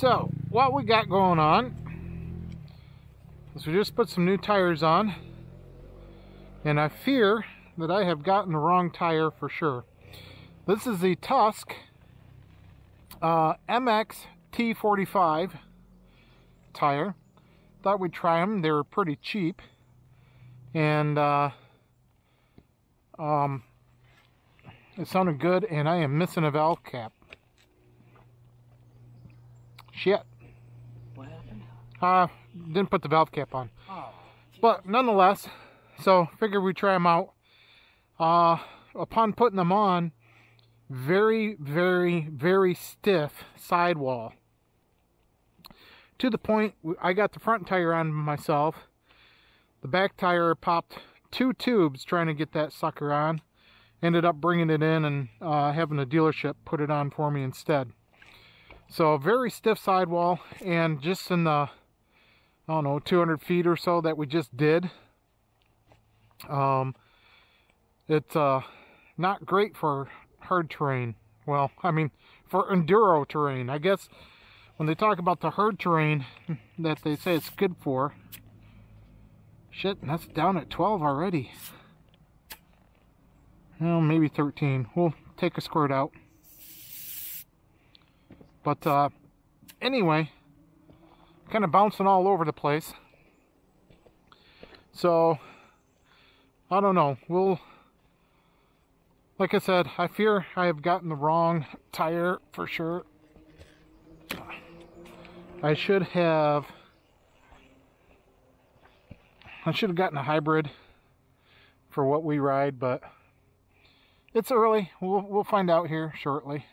So, what we got going on is we just put some new tires on, and I fear that I have gotten the wrong tire for sure. This is the Tusk EMEX T 45 tire. Thought we'd try them. They were pretty cheap, and it sounded good, and I am missing a valve cap. Shit. What happened? Didn't put the valve cap on. Oh, but nonetheless, so figured we'd try them out. Upon putting them on, very, very, very stiff sidewall. To the point, I got the front tire on myself. The back tire popped 2 tubes trying to get that sucker on. Ended up bringing it in and having the dealership put it on for me instead. So very stiff sidewall, and just in the, I don't know, 200 feet or so that we just did, it's not great for hard terrain. Well, I mean, for enduro terrain. I guess when they talk about the hard terrain that they say it's good for. Shit, that's down at 12 already. Well, maybe 13. We'll take a squirt out. But anyway, kind of bouncing all over the place. So, I don't know. We'll, like I said, I fear I have gotten the wrong tire for sure. I should have gotten a hybrid for what we ride, but it's early. We'll find out here shortly.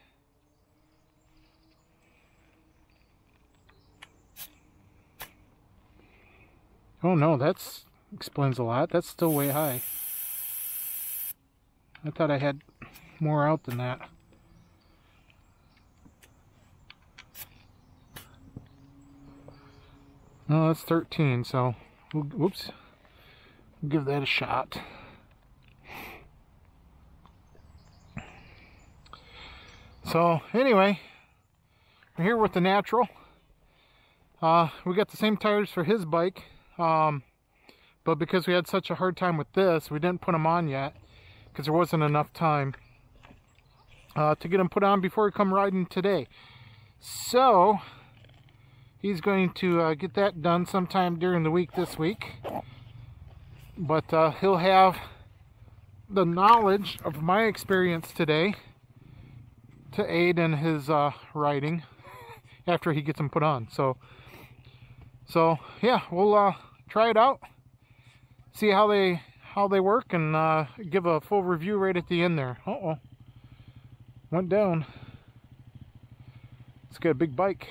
Oh no, that explains a lot. That's still way high. I thought I had more out than that. No, that's 13, so whoops. We'll give that a shot. So anyway, we're here with the Natural. We got the same tires for his bike. But because we had such a hard time with this, we didn't put them on yet because there wasn't enough time to get them put on before we come riding today. So he's going to get that done sometime during the week this week. But he'll have the knowledge of my experience today to aid in his riding after he gets them put on. So yeah, we'll try it out, see how they work, and give a full review right at the end there. Uh-oh, went down. It's got a big bike.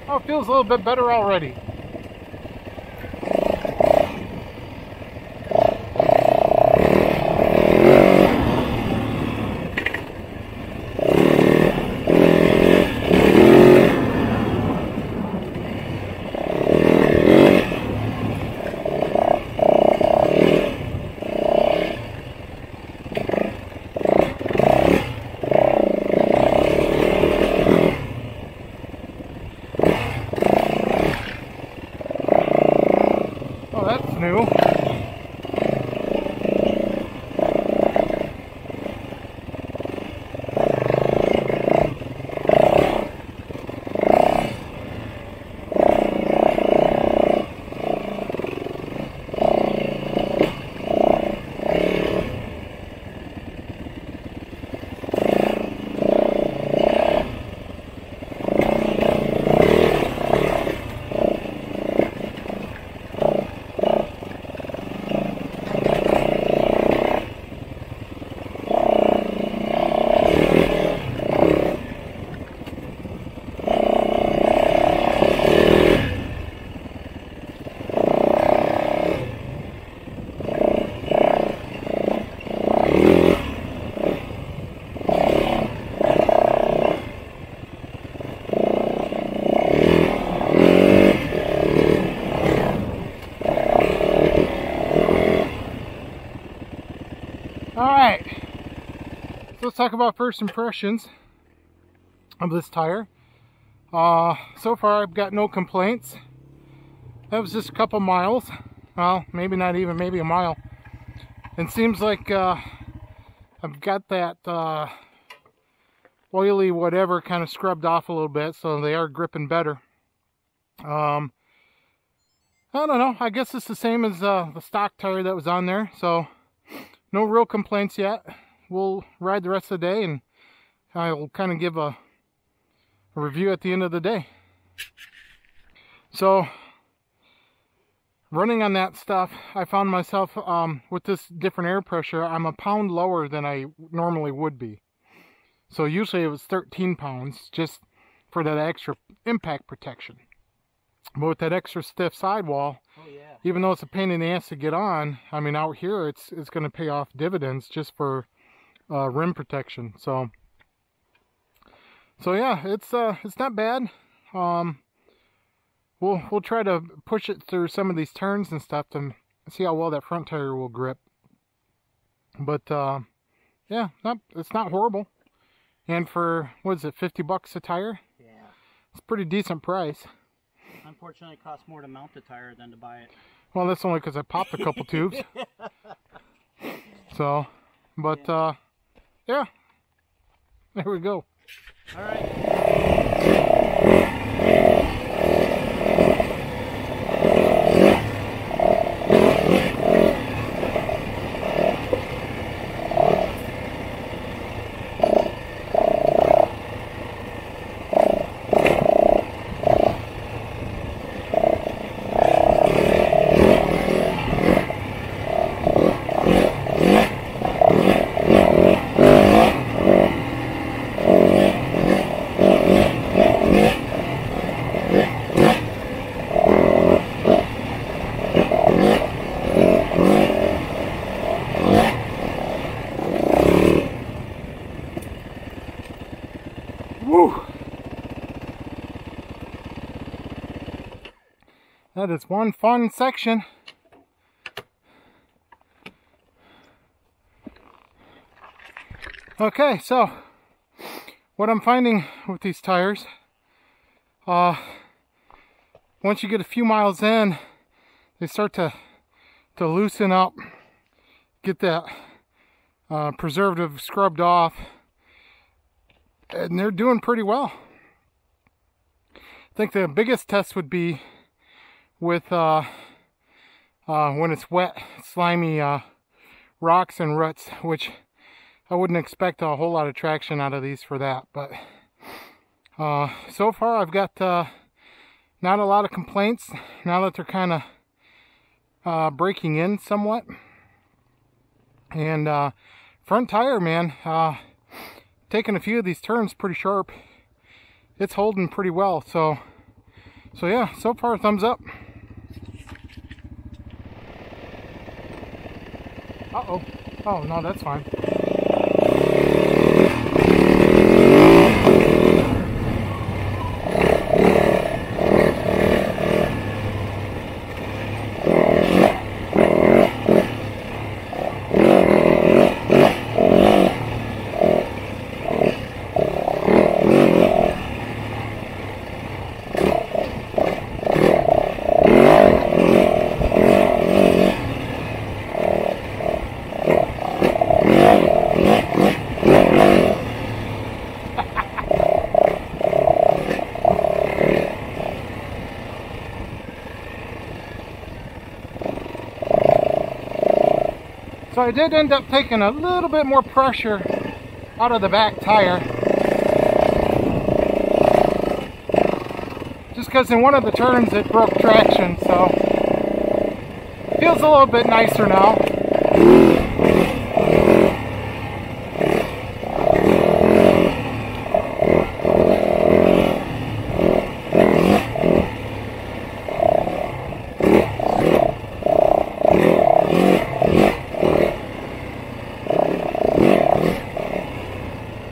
Oh, it feels a little bit better already. New. let's talk about first impressions of this tire. So far I've got no complaints. That was just a couple miles. Well, maybe not even, maybe a mile. And seems like I've got that oily whatever kind of scrubbed off a little bit, so they are gripping better. I don't know, I guess it's the same as the stock tire that was on there, so no real complaints yet. We'll ride the rest of the day and I'll kind of give a review at the end of the day. So running on that stuff, I found myself with this different air pressure, I'm a pound lower than I normally would be. So usually it was 13 pounds just for that extra impact protection. But with that extra stiff sidewall, even though it's a pain in the ass to get on, I mean out here it's going to pay off dividends just for rim protection. So yeah, it's not bad. We'll try to push it through some of these turns and stuff to see how well that front tire will grip. But yeah, it's not horrible. And for, what is it, 50 bucks a tire? Yeah. It's a pretty decent price. Unfortunately, it costs more to mount the tire than to buy it. Well, that's only because I popped a couple tubes. So, but yeah, there we go. All right. Woo! That is one fun section. Okay, so what I'm finding with these tires, once you get a few miles in, they start to loosen up, get that preservative scrubbed off, and they're doing pretty well. I think the biggest test would be with when it's wet, slimy rocks and ruts, which I wouldn't expect a whole lot of traction out of these for that. But so far I've got not a lot of complaints now that they're kind of breaking in somewhat. And front tire, man, taking a few of these turns pretty sharp. It's holding pretty well. So yeah, so far thumbs up. Uh-oh. Oh, no, that's fine. So I did end up taking a little bit more pressure out of the back tire. Just because in one of the turns it broke traction, so it feels a little bit nicer now.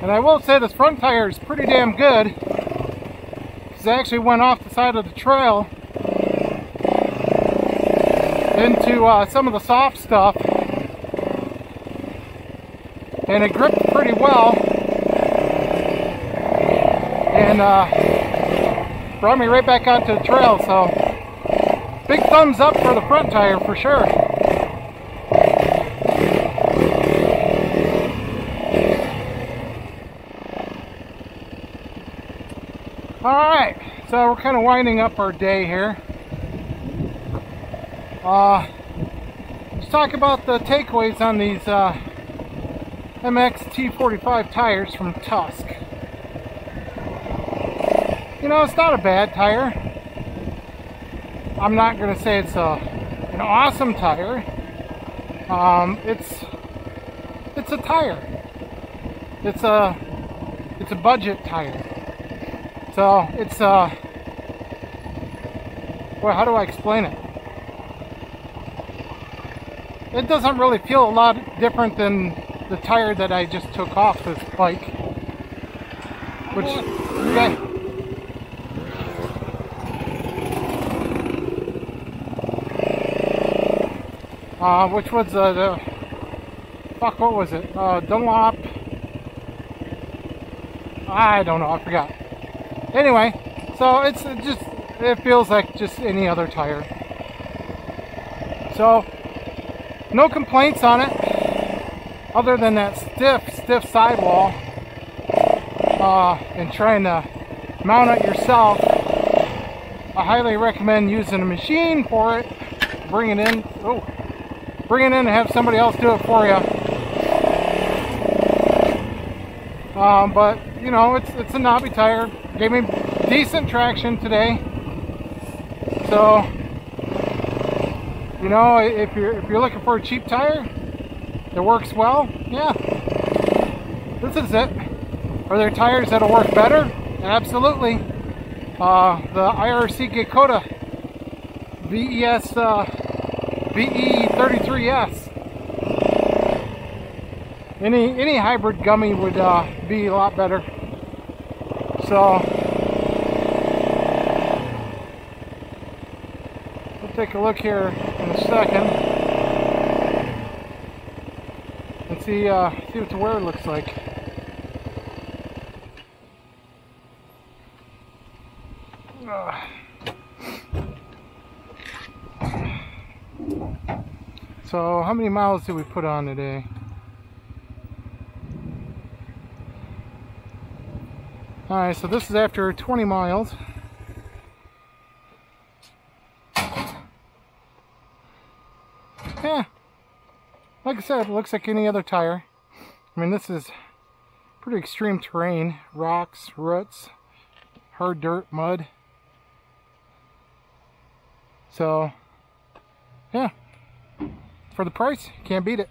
And I will say this front tire is pretty damn good, because I actually went off the side of the trail into some of the soft stuff, and it gripped pretty well, and brought me right back onto the trail. So big thumbs up for the front tire for sure. Alright, so we're kind of winding up our day here. Let's talk about the takeaways on these MX T45 tires from Tusk. You know, it's not a bad tire. I'm not going to say it's an awesome tire. It's a tire. It's a budget tire. So it's well, how do I explain it? It doesn't really feel a lot different than the tire that I just took off this bike, which okay. Which was the fuck, what was it? Dunlop. I don't know, I forgot. Anyway, so it feels like just any other tire. So no complaints on it, other than that stiff sidewall, and trying to mount it yourself. I highly recommend using a machine for it. Bring it in and have somebody else do it for you. But you know, it's a knobby tire. Gave me decent traction today. So, you know, if you're looking for a cheap tire that works well, yeah, this is it. Are there tires that'll work better? Absolutely. The IRC Dakota VE33S. Any hybrid gummy would be a lot better. So we'll take a look here in a second and see what the wear looks like. So how many miles did we put on today? Alright, so this is after 20 miles. Yeah, like I said, it looks like any other tire. I mean, this is pretty extreme terrain. Rocks, roots, hard dirt, mud. So, yeah, for the price, can't beat it.